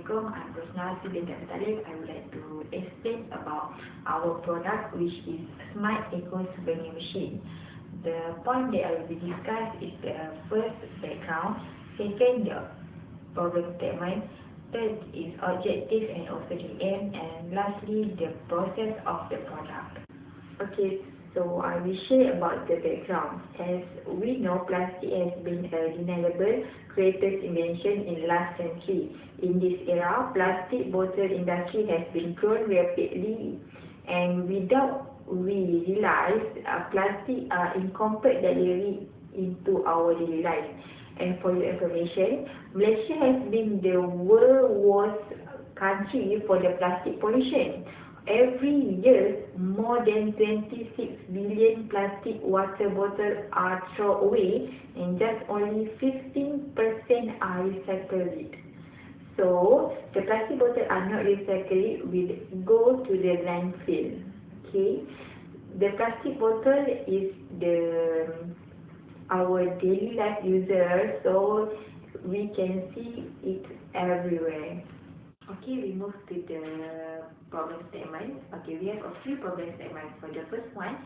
Assalamualaikum. I'm Rosna Souvenir. I would like to explain about our product, which is Smart Eco Souvenir machine. The point that I will be discussed is the first, background, second, the problem statement, third is objective and also the aim, and lastly the process of the product. Okay, so I will share about the background. As we know, plastic has been a deniable creator's invention in last century. In this era, plastic bottle industry has been grown rapidly, and without we realize, plastic are incorporated daily into our daily life. And for your information, Malaysia has been the world's worst country for the plastic pollution. Every year, more than 26 billion plastic water bottles are thrown away, and just only 15% are recycled. So, the plastic bottles are not recycled, will go to the landfill. Okay, the plastic bottle is our daily life user, so we can see it everywhere. Okay, we move to the problem statement. Okay, we have a few problem statements. For the first one,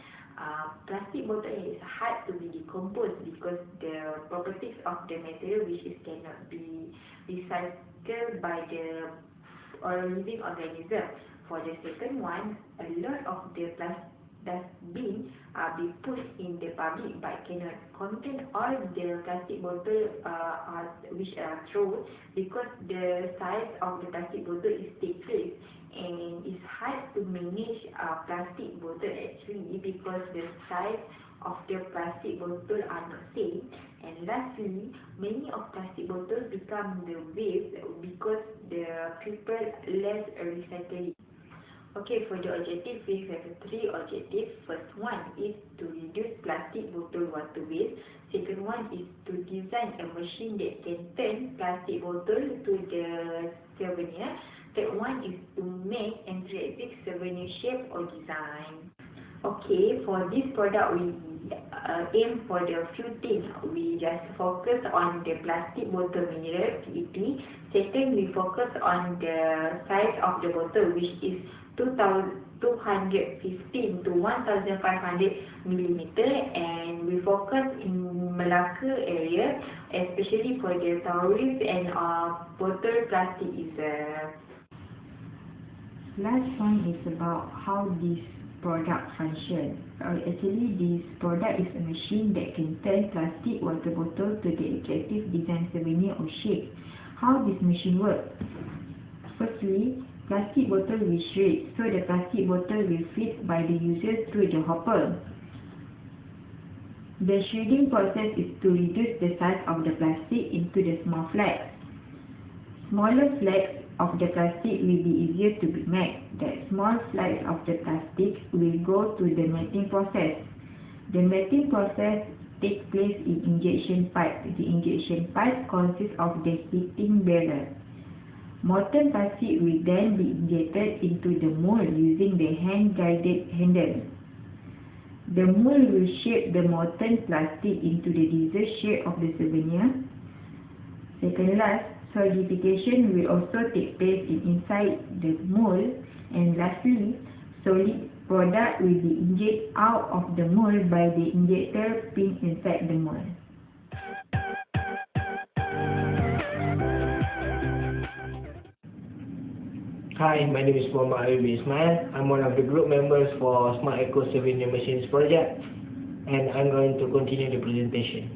plastic bottle is hard to be decomposed because the properties of the material which is cannot be recycled by the living organism. For the second one, a lot of the dustbin be put in the public but cannot contain all the plastic bottle which are thrown, because the size of the plastic bottle is decreased, and it's hard to manage plastic bottle actually because the size of the plastic bottle are not same. And lastly, many of plastic bottles become the waste because the people less recycling. Okay, for the objective, we have three objectives. First one is to reduce plastic bottle water waste. Second one is to design a machine that can turn plastic bottle to the souvenir. Third one is to make interactive souvenir shape or design. Okay, for this product, we aim for the few things. We just focus on the plastic bottle mineral PET. Second, we focus on the size of the bottle, which is 215 to 1500 millimeter, and we focus in Malacca area, especially for the tourist and bottle plastic user. Last one is about how this product functions. Actually, this product is a machine that can turn plastic water bottle to the attractive design souvenir or shape. How this machine works? Firstly, plastic bottle will shred, so the plastic bottle will fit by the user through the hopper. The shredding process is to reduce the size of the plastic into the small flakes. Smaller flakes of the plastic will be easier to be made. That small flakes of the plastic will go to the melting process. The melting process takes place in injection pipe. The injection pipe consists of the heating barrel. Molten plastic will then be injected into the mold using the hand-guided handle. The mold will shape the molten plastic into the desired shape of the souvenir. Second last, solidification will also take place inside the mold. And lastly, solid product will be injected out of the mold by the injector pin inside the mold. Hi, my name is Muhammad Ismail. I'm one of the group members for Smart Eco Souvenir Machines project, and I'm going to continue the presentation.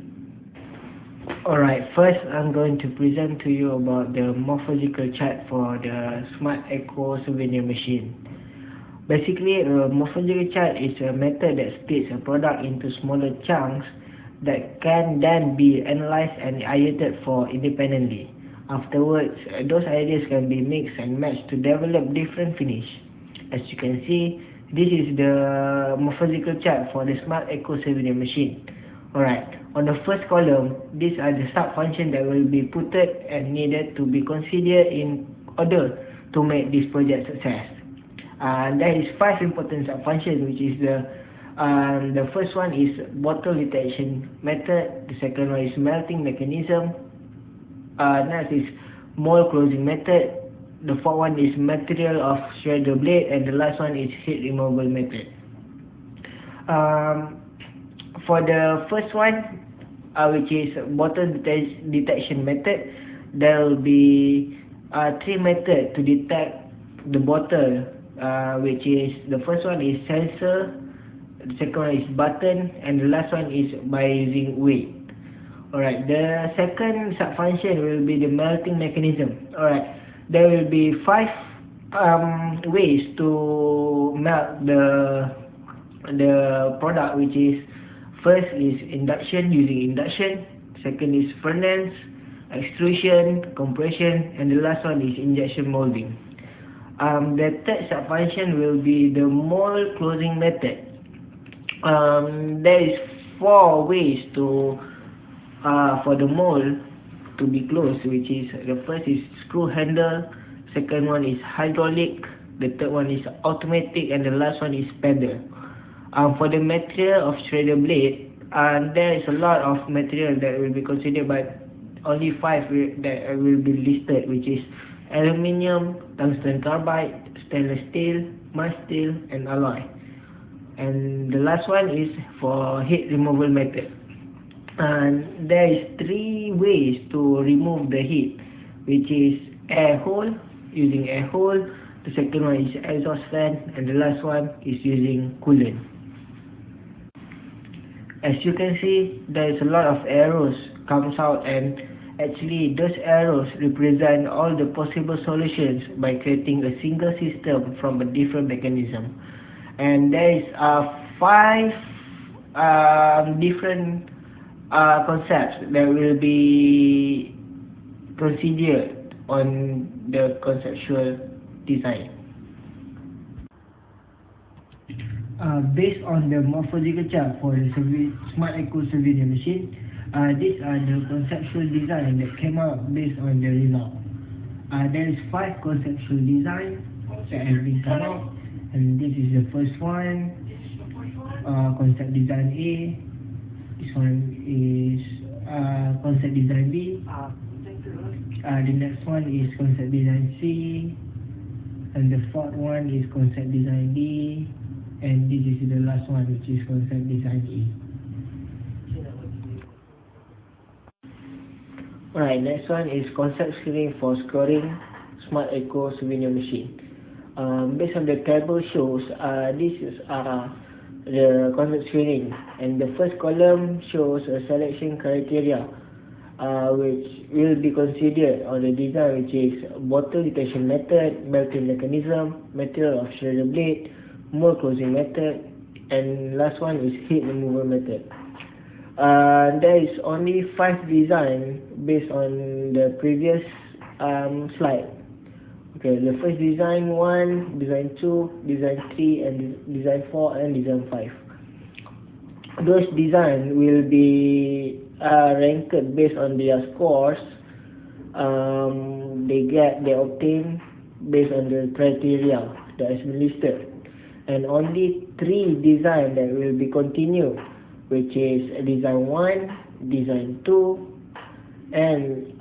Alright, first I'm going to present to you about the morphological chart for the Smart Eco Souvenir machine. Basically, a morphological chart is a method that splits a product into smaller chunks that can then be analyzed and iterated for independently. Afterwards, those ideas can be mixed and matched to develop different finish. As you can see, this is the morphological chart for the Smart Eco Souvenir machine. Alright, on the first column, these are the sub-functions that will be put and needed to be considered in order to make this project success. There is 5 important sub-functions, which is the first one is bottle detection method. The second one is melting mechanism. Next is mold closing method. the fourth one is material of shredder blade, and the last one is heat removal method. For the first one, which is bottle detection method, there will be 3 methods to detect the bottle, which is the first one is sensor, the second one is button, and the last one is by using weight. Alright, the second sub-function will be the melting mechanism. Alright, there will be 5 ways to melt the product, which is first is induction, using induction, second is furnace, extrusion, compression, and the last one is injection molding. The third sub-function will be the mold closing method. There is 4 ways to for the mold to be closed, which is the first is screw handle, second one is hydraulic, the third one is automatic, and the last one is pedal. For the material of shredder blade, there is a lot of material that will be considered, but only 5 that will be listed, which is aluminium, tungsten carbide, stainless steel, mild steel, and alloy. And the last one is for heat removal method. And there is 3 ways to remove the heat, which is air hole, using air hole, the second one is exhaust fan, and the last one is using coolant. As you can see, there is a lot of arrows comes out, and actually those arrows represent all the possible solutions by creating a single system from a different mechanism. And there is 5 different concepts that will be considered on the conceptual design. Based on the morphological chart for the Smart Eco Souvenir machine, these are the conceptual design that came out based on the result. There is 5 conceptual designs that have been come out, and this is the first one, concept design A. This one is concept design B. The next one is concept design C, and the fourth one is concept design D, and this is the last one, which is concept design E. Alright, next one is concept screening for scoring Smart Eco Souvenir machine. Based on the table shows, this is the concept screening, and the first column shows a selection criteria which will be considered on the design, which is bottle detection method, melting mechanism, material of shredder blade, mold closing method, and last one is heat removal method. There is only 5 designs based on the previous slide. Okay, the first design 1, design 2, design 3, and design 4, and design 5. Those designs will be ranked based on their scores. They obtain based on the criteria that has been listed. And only 3 designs that will be continued, which is design 1, design 2, and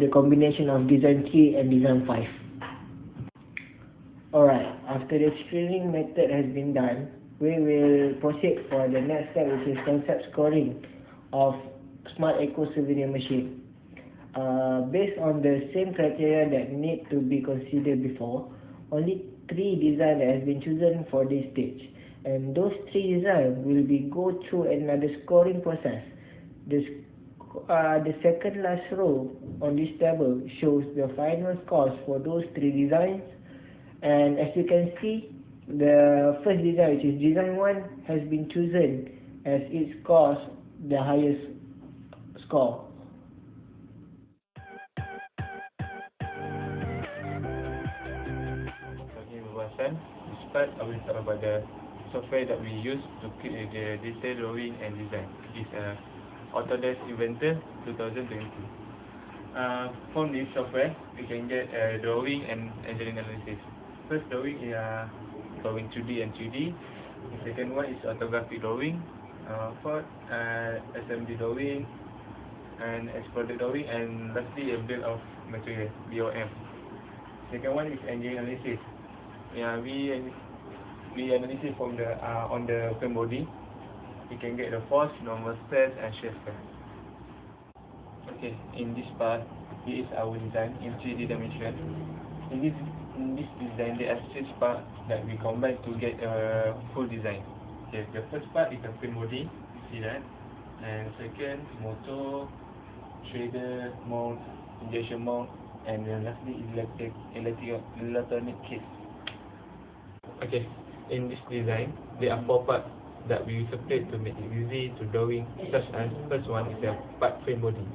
the combination of design 3 and design 5. Alright, after the screening method has been done, we will proceed for the next step, which is concept scoring of Smart Eco Souvenir machine. Based on the same criteria that need to be considered before, only 3 designs that has been chosen for this stage, and those 3 designs will be go through another scoring process. The second last row on this table shows the final scores for those 3 designs, and as you can see, the first design, which is design 1, has been chosen as it scores the highest score. Start, I will talk about the software that we use to create the detail drawing and design. It's Autodesk Inventor 2022. From this software, we can get drawing and engineering analysis. First drawing is drawing 2D and 3D. The second one is orthographic drawing. Fourth, assembly drawing and exploded drawing, and lastly a bill of material (BOM). Second one is engine analysis. Yeah, we analysis from the on the frame body. We can get the force, normal stress, and shear stress. Okay, in this part, this is our design in 3D dimension. In this design, there are 6 parts that we combine to get a full design. Okay, the first part is the frame body, you see that, and second, motor, shader, mount, injection mount, and then lastly is electronic case. Okay, in this design, there are 4 parts that we separate to make it easy to drawing, such as first one is the part frame body.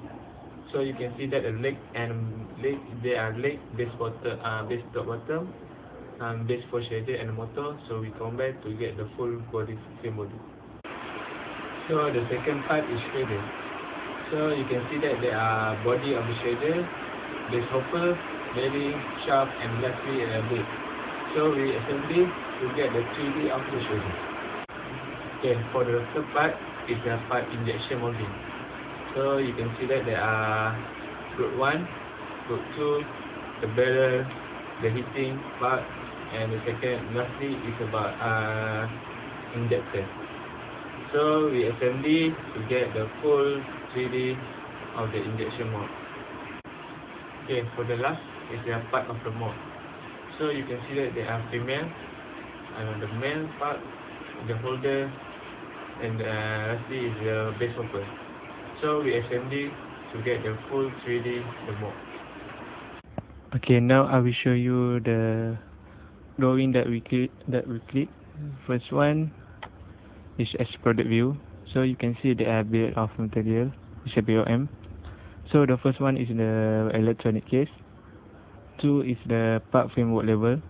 So you can see that the leg, there are leg, base top bottom, base for shader and motor. So we combine to get the full body frame body. So the second part is shader. So you can see that there are body of the shader, base hopper, bearing, shaft, and lastly a blade. So we assembly to get the 3D of the shader. Okay, for the third part is the part injection molding. So you can see that there are group 1, group 2, the barrel, the heating part, and the second lastly is about injector. So we assembly to get the full 3D of the injection mold. Okay, for the last is the part of the mold. So you can see that there are female, the male part, the holder, and lastly is the base hopper. So we assembly to get the full 3D the mold. Okay, now I will show you the drawing that we click. First one is as product view. So you can see there are bill of material, it's a BOM. So the first one is the electronic case. 2 is the part framework level.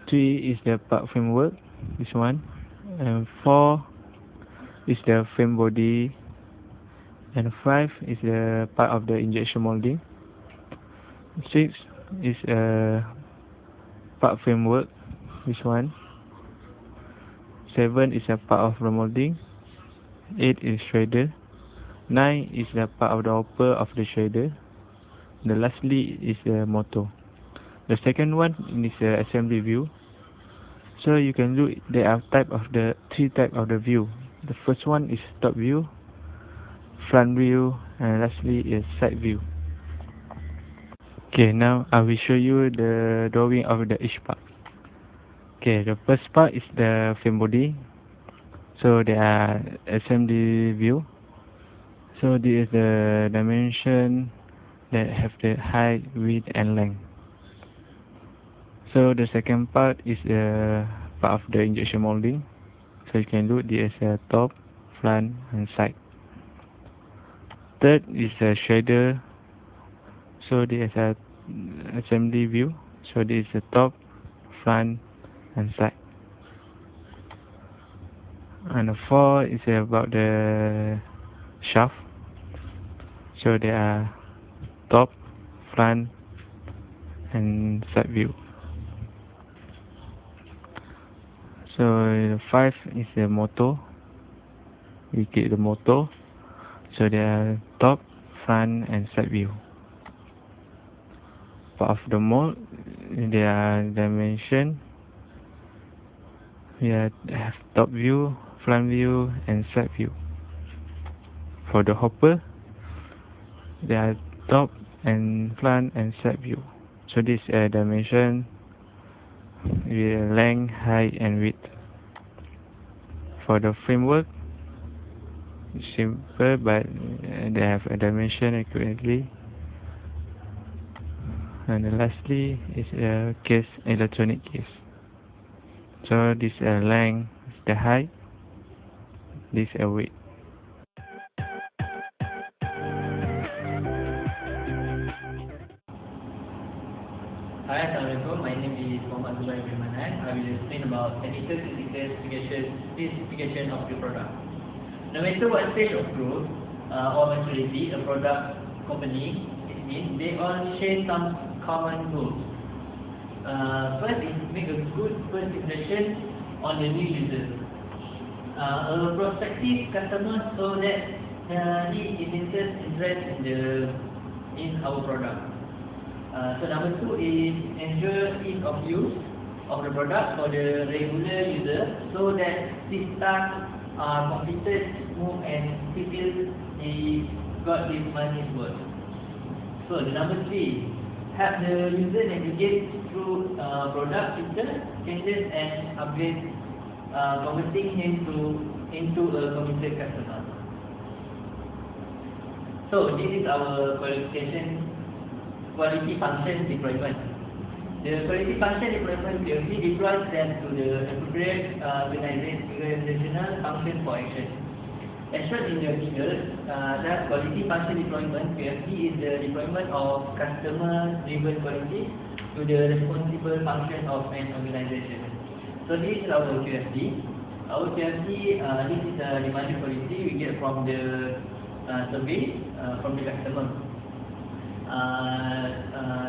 3 is the part framework, this one. And 4 is the frame body. And 5 is the part of the injection molding. 6 is part framework, this one. 7 is a part of the molding. 8 is shredder. 9 is the part of the hopper of the shredder. The lastly is the motor. The second one is the assembly view. So you can look, there are 3 type of the view. The first one is top view, front view, and lastly is side view. Okay, now I will show you the drawing of the each part. Okay, the first part is the frame body. So there are assembly view. So this is the dimension that have the height, width, and length. So the second part is the part of the injection molding. So you can look, there is a top, front, and side. Third is a shredder. So there is a assembly view. So this is the top, front, and side. And the fourth is about the shaft. So there are top, front, and side view. So the 5 is the motor. We get the motor. So there are top, front, and side view. Part of the mold, there are dimension. We have top view, front view, and side view. For the hopper, there are top and front and side view. So this is dimension with length, height, and width. For the framework, simple, but they have a dimension accurately. And lastly is a case, electronic case. So this is length, the height, this is width. Hi, Assalamualaikum. My name is Muhammad Zubair bin Manan. I will explain about technical specification of the product. No matter what stage of growth or maturity a product company is in, they all share some common goals. First is make a good first impression on the new user. A prospective customer so that he is interest in our product. So number 2 is ensure ease of use of the product for the regular user so that these tasks are completed smooth and people got this money's worth. So the number 3, help the user navigate through product features, changes and upgrades, converting him into a committed customer. So this is our quality function deployment. The quality function deployment POC deploys them to the appropriate organizational function for action. As shown in the figure, that quality function deployment POC is the deployment of customer-driven quality to the responsible function of an organization. So this is our QFD. Our QFD, this is the demanded quality we get from the survey from the customer.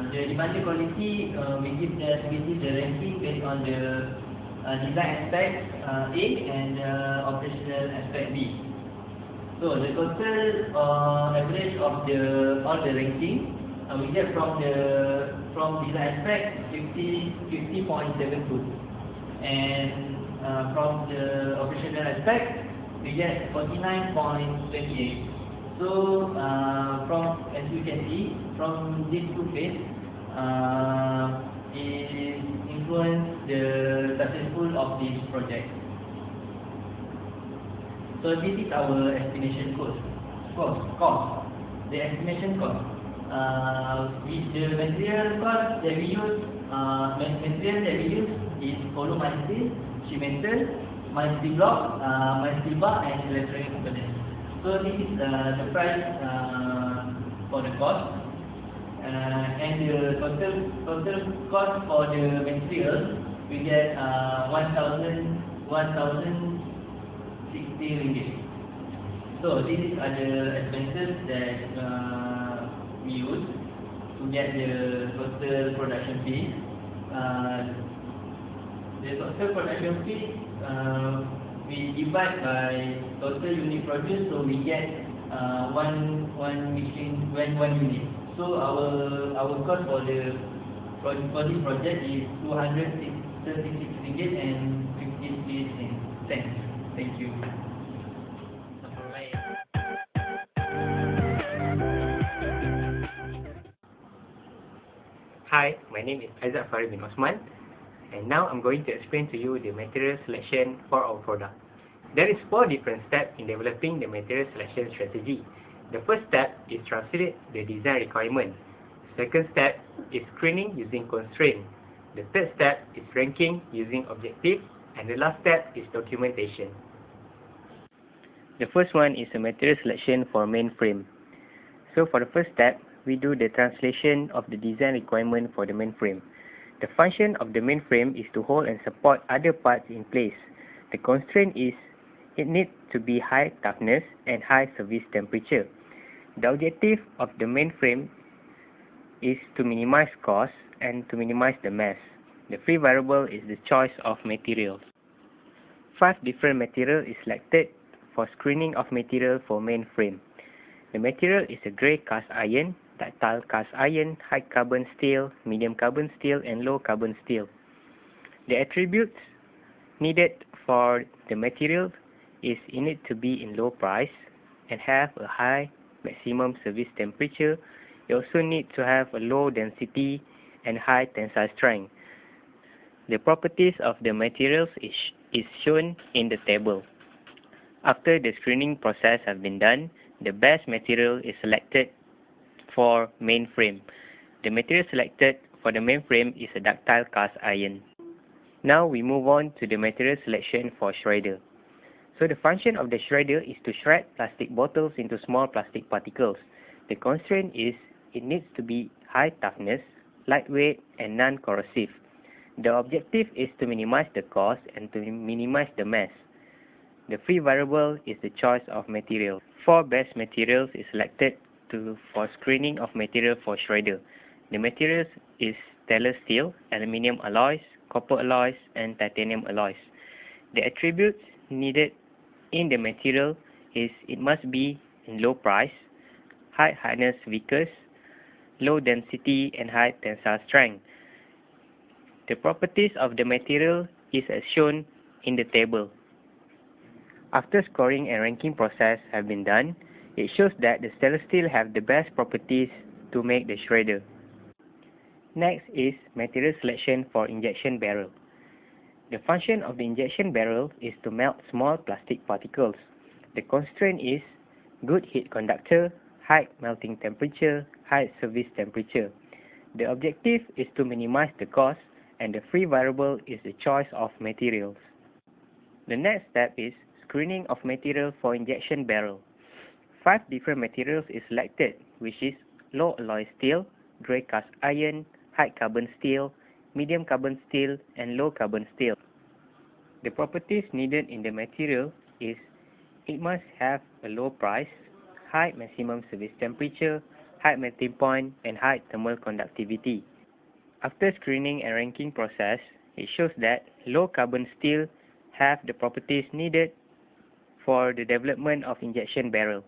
The demanded quality, we give the ranking based on the design aspect A and operational aspect B. So the total average of all the ranking we get from design aspect 50.72, and from the operational aspect we get 49.28. So as you can see from these two phases, it influenced the successful of this project. So this is our estimation cost. The estimation cost. With the material cost that we use, is hollow steel, sheet metal, steel block, steel bar, and electronic components. So this is the price for the cost, and the total cost for the material we get 1,060 ringgit. So these are the expenses that we use to get the total production fee. The total production fee we divide by total unit produced, so we get one unit. So our cost for this project is 236 ringgit and 53 cents. Thank you. Hi, my name is Aizat Farid bin Osman, and now I'm going to explain to you the material selection for our product. There is 4 different steps in developing the material selection strategy. The first step is translate the design requirement. Second step is screening using constraint. The third step is ranking using objective, and the last step is documentation. The first one is a material selection for mainframe. So for the first step, we do the translation of the design requirement for the mainframe. The function of the mainframe is to hold and support other parts in place. The constraint is it needs to be high toughness and high service temperature. The objective of the mainframe is to minimize cost and to minimize the mass. The free variable is the choice of materials. 5 different materials is selected for screening of material for mainframe. The material is a grey cast iron, ductile cast iron, high carbon steel, medium carbon steel, and low carbon steel. The attributes needed for the material is it needs to be in low price and have a high maximum service temperature. You also need to have a low density and high tensile strength. The properties of the materials is shown in the table. After the screening process has been done, the best material is selected for mainframe. The material selected for the mainframe is a ductile cast iron. Now we move on to the material selection for shredder. So the function of the shredder is to shred plastic bottles into small plastic particles. The constraint is it needs to be high toughness, lightweight, and non-corrosive. The objective is to minimize the cost and to minimize the mass. The free variable is the choice of material. 4 best materials is selected for screening of material for shredder. The materials is stainless steel, aluminium alloys, copper alloys, and titanium alloys. The attributes needed in the material is it must be in low price, high hardness viscous, low density, and high tensile strength. The properties of the material is as shown in the table. After scoring and ranking process have been done, it shows that the stainless steel have the best properties to make the shredder. Next is material selection for injection barrel. The function of the injection barrel is to melt small plastic particles. The constraint is good heat conductor, high melting temperature, high service temperature. The objective is to minimize the cost, and the free variable is the choice of materials. The next step is screening of material for injection barrel. 5 different materials is selected, which is low alloy steel, grey cast iron, high carbon steel, medium carbon steel, and low carbon steel. The properties needed in the material is it must have a low price, high maximum service temperature, high melting point, and high thermal conductivity. After screening and ranking process, it shows that low carbon steel have the properties needed for the development of injection barrel.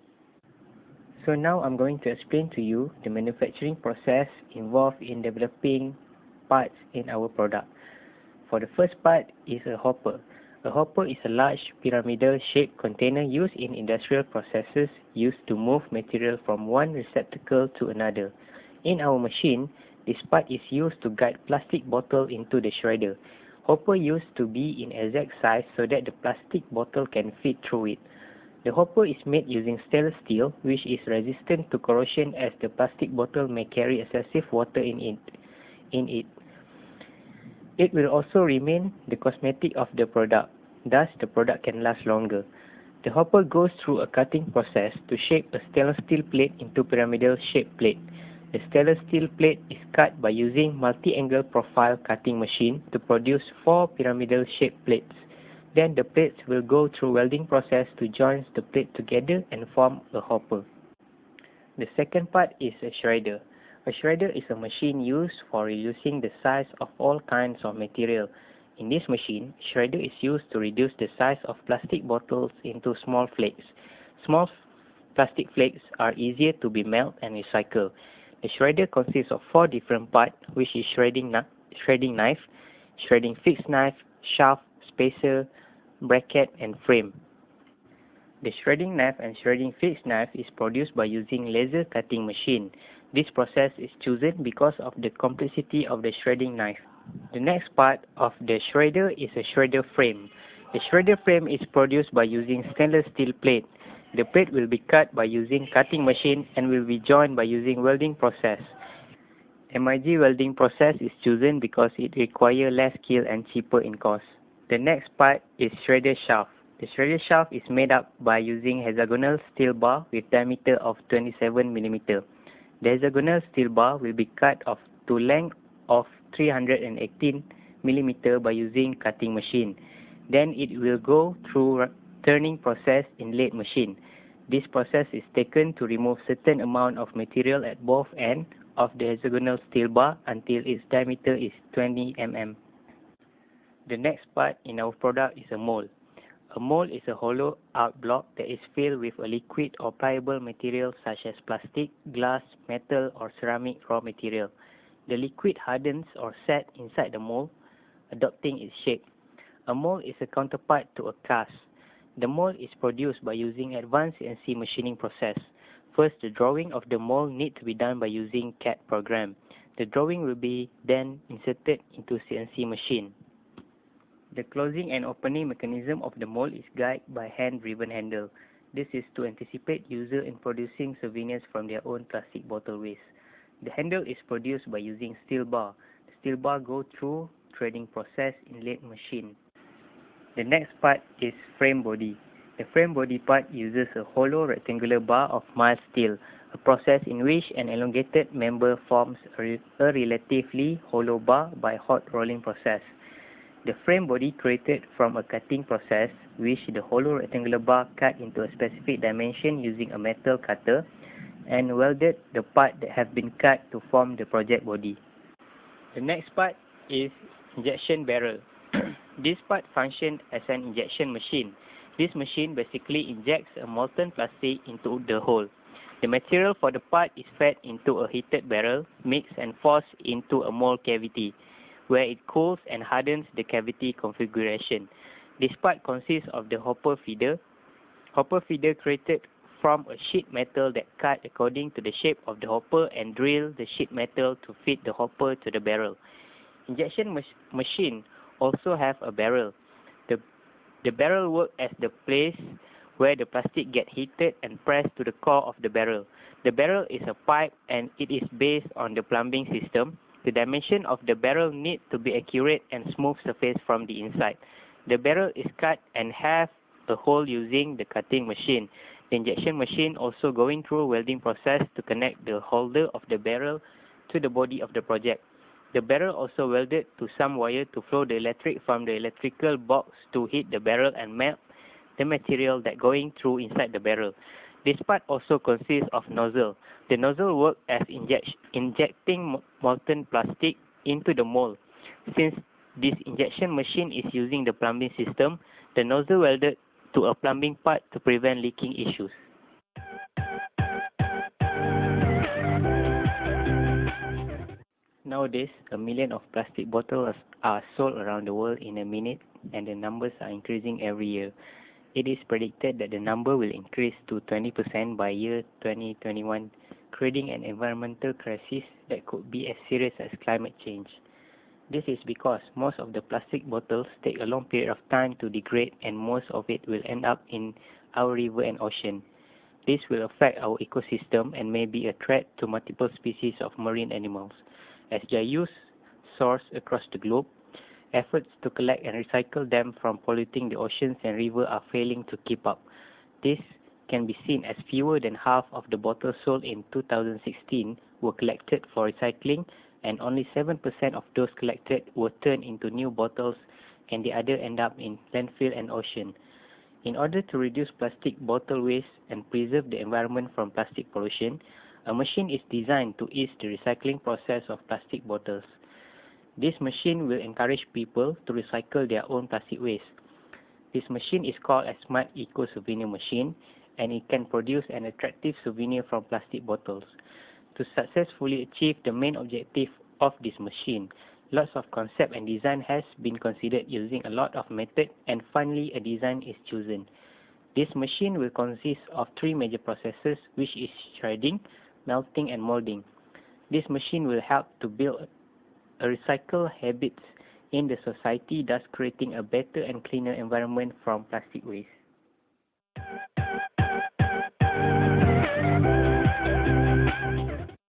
So now I'm going to explain to you the manufacturing process involved in developing parts in our product. For the first part is a hopper. A hopper is a large pyramidal shaped container used in industrial processes used to move material from one receptacle to another. In our machine, this part is used to guide plastic bottle into the shredder. Hopper used to be in exact size so that the plastic bottle can fit through it. The hopper is made using stainless steel, which is resistant to corrosion as the plastic bottle may carry excessive water in it. It will also remain the cosmetic of the product, thus the product can last longer. The hopper goes through a cutting process to shape a stainless steel plate into pyramidal shaped plate. The stainless steel plate is cut by using multi-angle profile cutting machine to produce 4 pyramidal shaped plates. Then the plates will go through welding process to join the plate together and form a hopper. The second part is a shredder. A shredder is a machine used for reducing the size of all kinds of material. In this machine, shredder is used to reduce the size of plastic bottles into small flakes. Small plastic flakes are easier to be melted and recycled. The shredder consists of 4 different parts, which is shredding knife, shredding fixed knife, shaft, spacer, bracket, and frame. The shredding knife and shredding fixed knife is produced by using laser cutting machine. This process is chosen because of the complexity of the shredding knife. The next part of the shredder is a shredder frame. The shredder frame is produced by using stainless steel plate. The plate will be cut by using cutting machine and will be joined by using welding process. MIG welding process is chosen because it requires less skill and cheaper in cost. The next part is shredder shaft. The shredder shaft is made up by using hexagonal steel bar with diameter of 27 mm. The hexagonal steel bar will be cut off to length of 318 mm by using cutting machine. Then it will go through turning process in lathe machine. This process is taken to remove certain amount of material at both ends of the hexagonal steel bar until its diameter is 20 mm. The next part in our product is a mold. A mold is a hollow out block that is filled with a liquid or pliable material such as plastic, glass, metal, or ceramic raw material. The liquid hardens or sets inside the mold, adopting its shape. A mold is a counterpart to a cast. The mold is produced by using advanced CNC machining process. First, the drawing of the mold needs to be done by using CAD program. The drawing will be then inserted into CNC machine. The closing and opening mechanism of the mold is guided by hand-driven handle. This is to anticipate user in producing souvenirs from their own plastic bottle waste. The handle is produced by using steel bar. The steel bar goes through threading process in lathe machine. The next part is frame body. The frame body part uses a hollow rectangular bar of mild steel, a process in which an elongated member forms a relatively hollow bar by hot rolling process. The frame body created from a cutting process, which the hollow rectangular bar cut into a specific dimension using a metal cutter and welded the part that have been cut to form the project body. The next part is injection barrel. This part functions as an injection machine. This machine basically injects a molten plastic into the hole. The material for the part is fed into a heated barrel, mixed and forced into a mold cavity, where it cools and hardens the cavity configuration. This part consists of the hopper feeder. Hopper feeder created from a sheet metal that cut according to the shape of the hopper and drill the sheet metal to fit the hopper to the barrel. Injection machine also have a barrel. The barrel works as the place where the plastic get heated and pressed to the core of the barrel. The barrel is a pipe and it is based on the plumbing system. The dimension of the barrel need to be accurate and smooth surface from the inside. The barrel is cut and have a hole using the cutting machine. The injection machine also going through welding process to connect the holder of the barrel to the body of the project. The barrel also welded to some wire to flow the electric from the electrical box to heat the barrel and melt the material that going through inside the barrel. This part also consists of nozzle. The nozzle works as injecting molten plastic into the mold. Since this injection machine is using the plumbing system, the nozzle welded to a plumbing part to prevent leaking issues. Nowadays, 1 million of plastic bottles are sold around the world in a minute, and the numbers are increasing every year. It is predicted that the number will increase to 20% by year 2021, creating an environmental crisis that could be as serious as climate change. This is because most of the plastic bottles take a long period of time to degrade, and most of it will end up in our river and ocean. This will affect our ecosystem and may be a threat to multiple species of marine animals. As they are used sourced across the globe, efforts to collect and recycle them from polluting the oceans and rivers are failing to keep up. This can be seen as fewer than half of the bottles sold in 2016 were collected for recycling, and only 7% of those collected were turned into new bottles, and the other end up in landfill and ocean. In order to reduce plastic bottle waste and preserve the environment from plastic pollution, a machine is designed to ease the recycling process of plastic bottles. This machine will encourage people to recycle their own plastic waste. This machine is called a Smart Eco Souvenir machine, and it can produce an attractive souvenir from plastic bottles. To successfully achieve the main objective of this machine, lots of concept and design has been considered using a lot of method, and finally a design is chosen. This machine will consist of 3 major processes, which is shredding, melting and molding. This machine will help to build a recycle habits in the society, thus creating a better and cleaner environment from plastic waste.